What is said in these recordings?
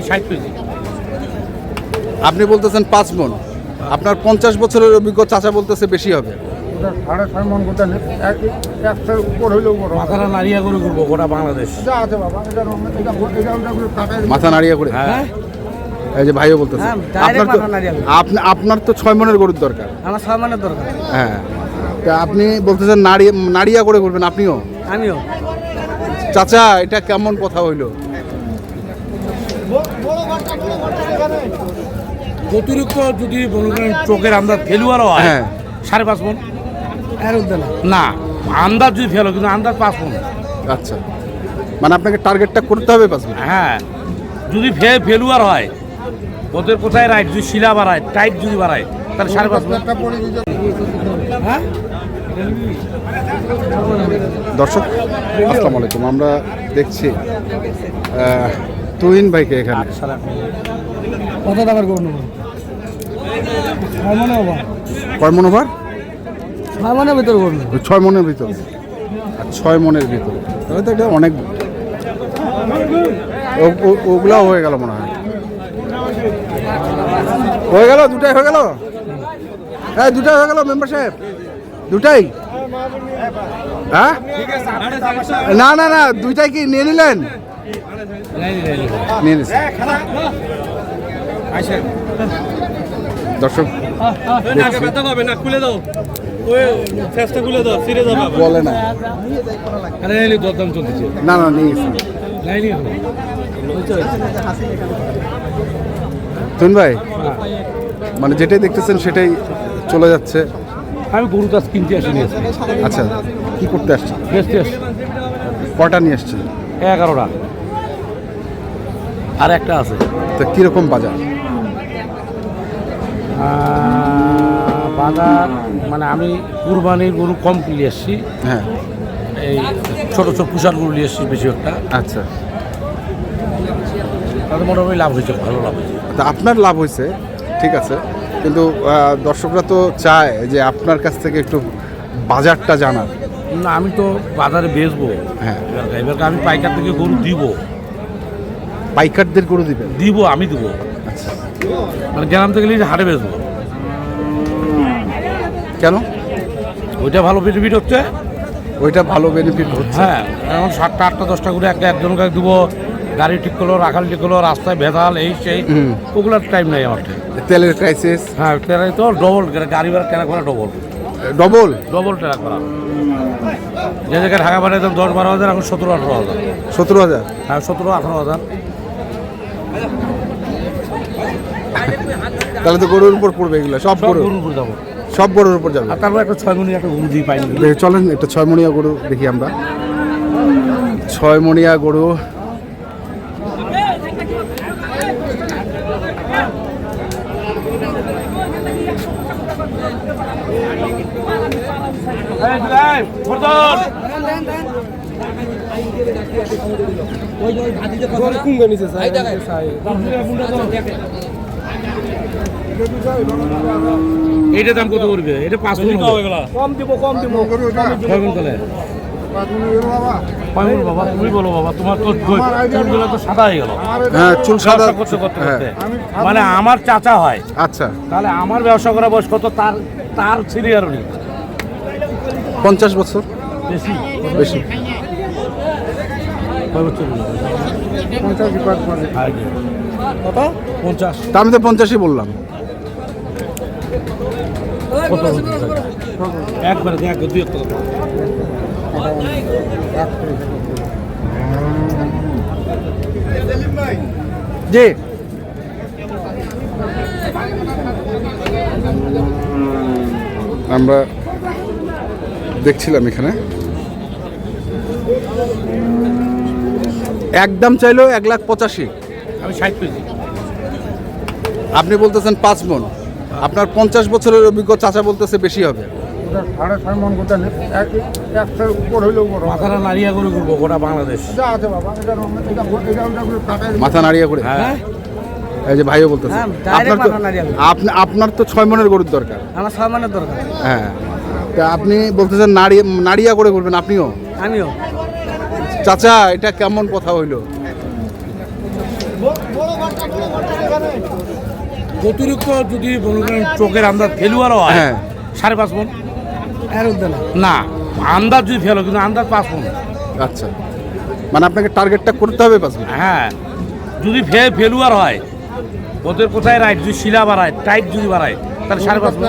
আমি 60 কেজি। আপনি বলতেছেন 5 মণ, আপনার 50 বছরের অভিজ্ঞ চাচা বলতেছে বেশি হবে। 6.5 মণ গোটা নেই, 100 উপর হইলেও বড়। মাথাটা নাড়িয়া করে করবো গোটা বাংলাদেশ। যা আছে বাবা, মাথা নাড়িয়ে করে। হ্যাঁ, এই যে ভাইও বলতেছে আপনার তো 6 মণের গরুর দরকার। আমার 6 মণের দরকার। হ্যাঁ, তা আপনি বলতেছেন নাড়িয়া করে করবেন আপনিও? আমিও। চাচা এটা কেমন কথা হইলো? অতিরিক্ত যদি মনে করেন চোখের আন্দাজ ফেলুয়ারও হয়, হ্যাঁ 5.5 মণ। এর উদ্দে না, আন্দাজ যদি ফেলো, কিন্তু আন্দাজ 5 মণ। আচ্ছা, মানে আপনাকে টার্গেটটা করতে হবে 5 মণ। হ্যাঁ, যদি ফেলুয়ার হয়, ওদের কোথায় রাইট যদি শিলা বাড়ায়, টাইট যদি বাড়ায়, তাহলে 5.5 মণ। হ্যাঁ, দর্শক আসসালামু আলাইকুম, আমরা দেখছি তুহিন ভাইকে এখানে। কত টাকার গরু নেব? 6 মণ হবে। কয় মণ ওভার? 6 মণের ভিতর গরু নেব। 6 মণের ভিতর। 6 মণের ভিতর, তাহলে তো এটা অনেক। ওগুলাও হয়ে গেল মনে হয়। হয়ে গেল, দুটাই হয়ে গেল। হ্যাঁ, দুটাই হয়ে গেল মেম্বার সাহেব, দুটাই। হ্যাঁ, না না না, দুইটাই কি নিয়ে নিলেন? নিয়ে নিচ্ছি। দর্শক বলে না, না না নিয়ে গেছি। তুহিন ভাই, মানে যেটাই দেখতেছেন সেটাই চলে যাচ্ছে। আমি গরু গাছ কিনতে আসিনি। আচ্ছা, কি করতে আসছেন? বেচতে আসছি। কটা নিয়ে আসছেন? 11টা, আর একটা আছে। তা কীরকম বাজার? বাজার মানে আমি কুরবানির গরু কম কিনে এসছি। হ্যাঁ, এই ছোট ছোট পুষার গরু নিয়ে এসছি বেশি একটা। আচ্ছা, তাতে মোটামুটি লাভ হয়েছে, ভালো লাভ হয়েছে। তা আপনার লাভ হয়েছে, ঠিক আছে, কিন্তু দর্শকরা তো চায় যে আপনার কাছ থেকে একটু বাজারটা জানার। না, আমি তো বাজারে বেচবো। হ্যাঁ, এবার আমি পাইকার থেকে গরু দিব। পাইকারদের গরু দিবেন? দিব, আমি দিব। আচ্ছা, মানে গ্রাম থেকে নিয়ে হাটে বেচবো। কেন? ওইটা ভালো বেনিফিট হচ্ছে। ওইটা ভালো বেনিফিট হচ্ছে। হ্যাঁ, এখন 7টা 8টা 10টা করে একজনকে দিব, গাড়ি ঠিক করলো, রাখাল ঠিক করলো, রাস্তায় ভেজাল এই সেই, ওগুলোর টাইম নেই আমার। তেলের ক্রাইসিস। হ্যাঁ, ট্রেনে তো ডবল গাড়ি ভাড়া টেরা করা, ডবল টেরা করা। যে জায়গায় ঢাকা ভাড়া দাম 10-12 হাজার, এখন 17-18 হাজার। 17,000? হ্যাঁ, 17-18 হাজার। তাহলে তো গরুর উপর পড়বে এগুলো, সব গরুর উপর যাবো, সব গরুর উপর যাবে। আর তারপর একটা 6 মণি একটা গরু দিয়ে পাইনি। চলেন একটা 6 মণিয়া গরু দেখি আমরা। 6 মণিয়া গরু। এইটা দাম কত করবে? এটা 5 মণ কম দিব। বাবা, তুমি বলো বাবা, তোমার তো চুলগুলো তো সাদা হয়ে গেল। হ্যাঁ, চুল সাদা করতে করতে। মানে আমার চাচা হয়। আচ্ছা, তাহলে আমার ব্যবসা করা বয়স কত? তার সিনিয়র উনি 50 বছর বেশি। কয় বছর? কত? 50। তা আমি তো 50ই বললাম। কত? একবারে দেখ, 2 টাকা। জি, আমরা দেখছিলাম এখানে একদম চাইলো 1,85,000। আমি 60 কেজি। আপনি বলতেছেন 5 মণ, আপনার 50 বছরের অভিজ্ঞ চাচা বলতেছে বেশি হবে। 6.5 মণ গোটা নেই, 100 উপর হইলেও বড়। মাথাটা নাড়িয়া করে করবো গোটা বাংলাদেশ। যা আছে বাবা, মাথা নাড়িয়ে করে। হ্যাঁ, এই যে ভাইও বলতেছে হ্যাঁ, direct মাথা নাড়িয়ে করে। আপনার তো 6 মণের গরুর দরকার। আমার 6 মণের দরকার। হ্যাঁ, তা আপনি বলতেছেন নাড়িয়া করে করবেন আপনিও? আমিও। চাচা এটা কেমন কথা হইলো? অতিরিক্ত যদি মনে করেন চোখের আন্দাজ ফেলুয়ারও হয় হ্যাঁ 5.5 মণ। এর উদ্দে না না আন্দাজ যদি ফেলো কিন্তু আন্দাজ 5 মণ। আচ্ছা, মানে আপনাকে টার্গেটটা করতে হবে 5 মিনিট। হ্যাঁ যদি ফেলুয়ার হয় ওদের কোথায় রাইট যদি শিলা বাড়ায় টাইট যদি বাড়ায় তাহলে 5.5 মণ।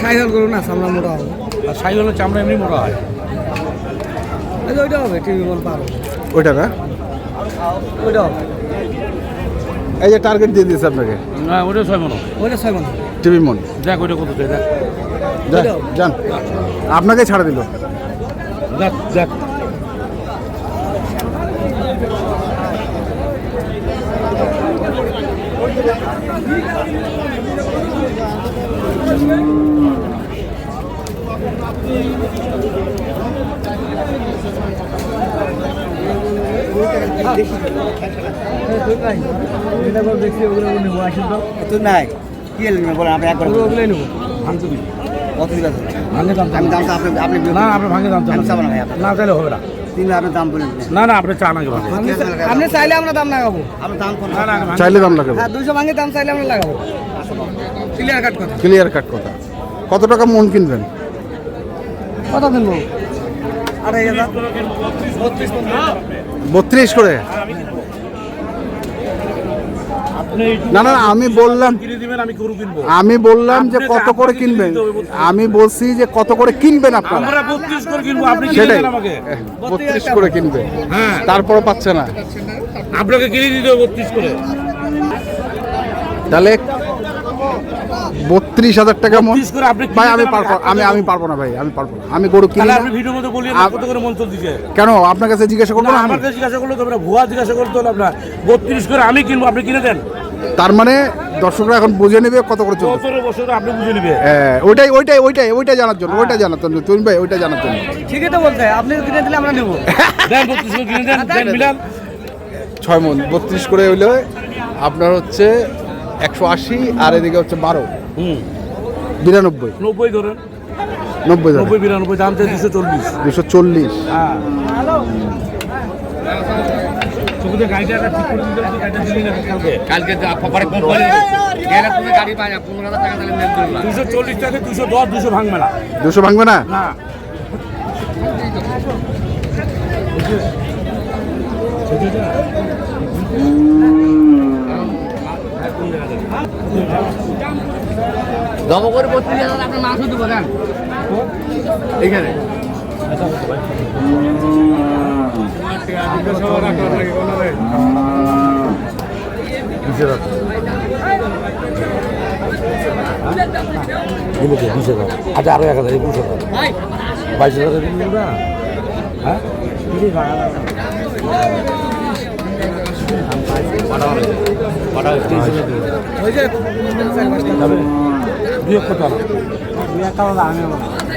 সাইকেল করুন না সামনে মোটা হবে আর সাইকেলের চামড়া এমনি মোটা হয়। এই যে ওইটা হবে টিভি বল পার ওইটা না, ওইটা হবে এই যে টার্গেট দিয়ে দিয়েছে আপনাকে না ওটা 6 মণ। ওইটা 6 মণ টিভি মন। দেখ ওইটা কত দেখ যান, আপনাকে ছাড়া দিল। দেখ দেখ তো নাই কি এলেন বলেন আপনি একবার ওগুলো নেব ভাঙতে দিবি কত দিবেন ভাঙে দাম আমি দামটা আপনি আপনি না আপনি ভাঙে দাম আমি চাবো না ভাই না চাইলে হবে না। তিন আপনি দাম বলেন না না আপনি চা নাকি ভাঙে আপনি চাইলে আমরা দাম লাগাবো আপনি দাম না না না, চাইলে দাম লাগাবে। হ্যাঁ 200 ভাঙে দাম চাইলে আমরা লাগাবো ক্লিয়ার কাট কথা ক্লিয়ার কাট কথা। কত টাকা মন কিনবেন? কত কিনবো 2500 32 করে? আপনি না না আমি বললাম, কিনে দিবেন আমি গরু কিনবো। আমি বললাম যে কত করে কিনবেন, আমি বলছি যে কত করে কিনবেন আপনারা, আমরা 32 করে কিনবো আপনি কিনে সেটাই দেন আমাকে। 32 করে কিনবে, হ্যাঁ তারপরও পাচ্ছে না। আপনাকে কিনে দিতে হবে 32 করে। তাহলে 32,000 টাকা মন। 32 করে আপনি কিনে ভাই আমি দেন পারবো, আমাকে। আমি পারবো না ভাই, আমি পারবো না, আমি গরু কিনি তাহলে না। আপনি ভিডিওর মধ্যে বলিয়ে কত করে মন চল দিছে। কেন আপনার কাছে জিজ্ঞাসা করবো না আমি? আমার কাছে জিজ্ঞাসা করলে তো আমরা ভুয়া জিজ্ঞাসা করতে হলো আপনার 32 করে আমি কিনবো আপনি কিনে দেন। তার মানে দর্শকরা এখন বুঝে নেবে কত করে চলছে। 17 বছর আপনি বুঝে নেবে। ওইটাই জানার জন্য, ওইটা জানার জন্য তুমি ভাই, ওইটা জানার জন্য। ঠিকই তো বলতে আপনি কিনে দিলে আমরা নেব দেন 32 করে কিনে দেন দেন মিলান 6 মন 32 করে হইলে আপনার হচ্ছে 180 আর এদিকে হচ্ছে 12 হুম 92 90 ধরেন 90 90 92 দাম চাই 240 240। হ্যাঁ তোকে গাড়িটা ঠিক করে দিতে হবে গাড়িটা দিলি না কালকে পরে কোম্পানি গেলে তুমি গাড়ি পাই না 15000 টাকা তাহলে মেল করবা 240 টাকা 210 200 ভাঙবে না 200 ভাঙবে না? না দম করে 32000 আপনি মাছ দিব দেন এইখানে আচ্ছা আরো 1000 22,000 22,000 দিন না হ্যাঁ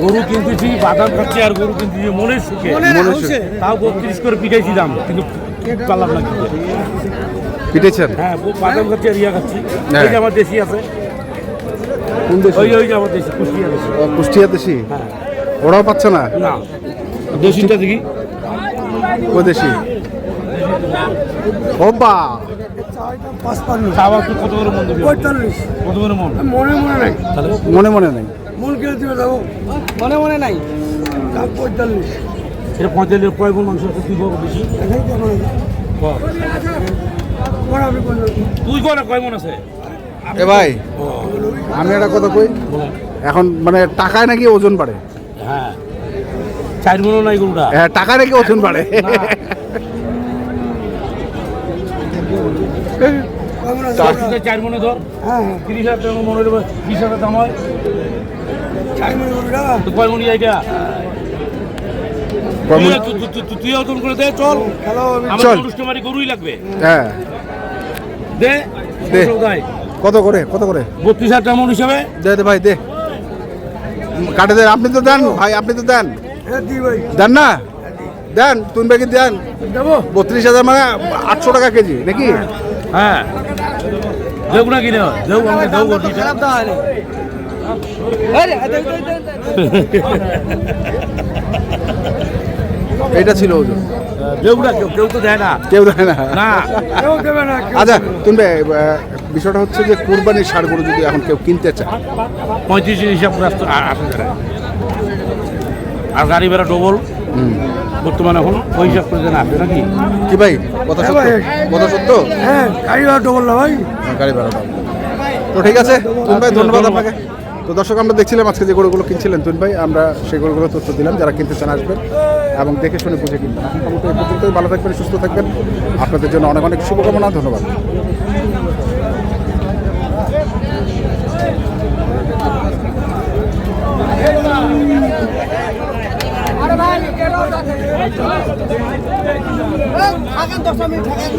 গরু কিনতেছি বাদাম খাচ্ছি আর গরু কিনতেছি মনের সুখে তাও 32 করে পিটাইছি দাম কিন্তু পারলাম না কিনতে। পিটেছেন? হ্যাঁ বাদাম খাচ্ছি আর ইয়া খাচ্ছি হ্যাঁ। ওই যে আমার দেশি আছে কোন দেশে? ওই যে আমার দেশি কুষ্টিয়া দেশি কুষ্টিয়া দেশি? হ্যাঁ ওরাও পাচ্ছে না? না দেশিটা দেখি ও দেশি ওবা আবার তুই কত করে মন দিবি 45 কত করে মন মনে মনে নাই তাহলে মনে মনে নাই। মন কিনে দিবে যাবো মনে মনে নাই দাম 45 এটা 45 কয় গুণ মাংস আছে তুই বড় বেশি তুই কয় না কয় মন আছে এ ভাই আমি একটা কথা কই, এখন মানে টাকায় নাকি ওজন বাড়ে। হ্যাঁ 4 মনও নাই গরুটা হ্যাঁ টাকায় নাকি ওজন বাড়ে। চারটা 4 মনে ধর হ্যাঁ 30,000 টাকা মনে হলে 20,000 দাম হয় 4 মনে গরুটা তো কয় মন এইটা তুই ওজন করে দে চল আমার অনুষ্ঠামারি গরুই লাগবে হ্যাঁ দে দে। দাই কত করে 32,000 টাকা মন হিসাবে দে দে ভাই দে, কাটে দেন। আপনি তো দেন ভাই, আপনি তো দেন, দেন না দেন, তুমি ভাই দেন। 32,000 মানে 800 টাকা কেজি নাকি? হ্যাঁ দেব না কিনে দেব আমাকে দেব গরুটা খারাপ দাও হয়নি আরে এটা ছিল ওজন। কেউ না, কেউ তো দেয় না। কেউ দেয় না। না, আচ্ছা তুমি বিষয়টা হচ্ছে যে কুরবানির ষাঁড় গরু যদি এখন কেউ কিনতে চায় 35 হিসাব করে আসতে আসে যায়। আর গাড়ি ভাড়া ডবল বর্তমানে এখন ওই হিসাব করে দেন আসবে নাকি? কি ভাই কথা সত্য? কথা সত্য? হ্যাঁ গাড়ি ভাড়া ডবল না ভাই। গাড়ি ভাড়া দাও। তো ঠিক আছে তুন ভাই, ধন্যবাদ আপনাকে। তো দর্শক আমরা দেখছিলাম আজকে যে গরুগুলো কিনছিলেন তুন ভাই, আমরা সেই গরুগুলো তথ্য দিলাম, যারা কিনতে চান আসবেন এবং দেখে শুনে বুঝে কিনবেন। এখন পর্যন্ত এই পর্যন্তই, ভালো থাকবেন, সুস্থ থাকবেন, আপনাদের জন্য অনেক অনেক শুভকামনা, ধন্যবাদ। থাকেন 10 মিনিট থাকেন।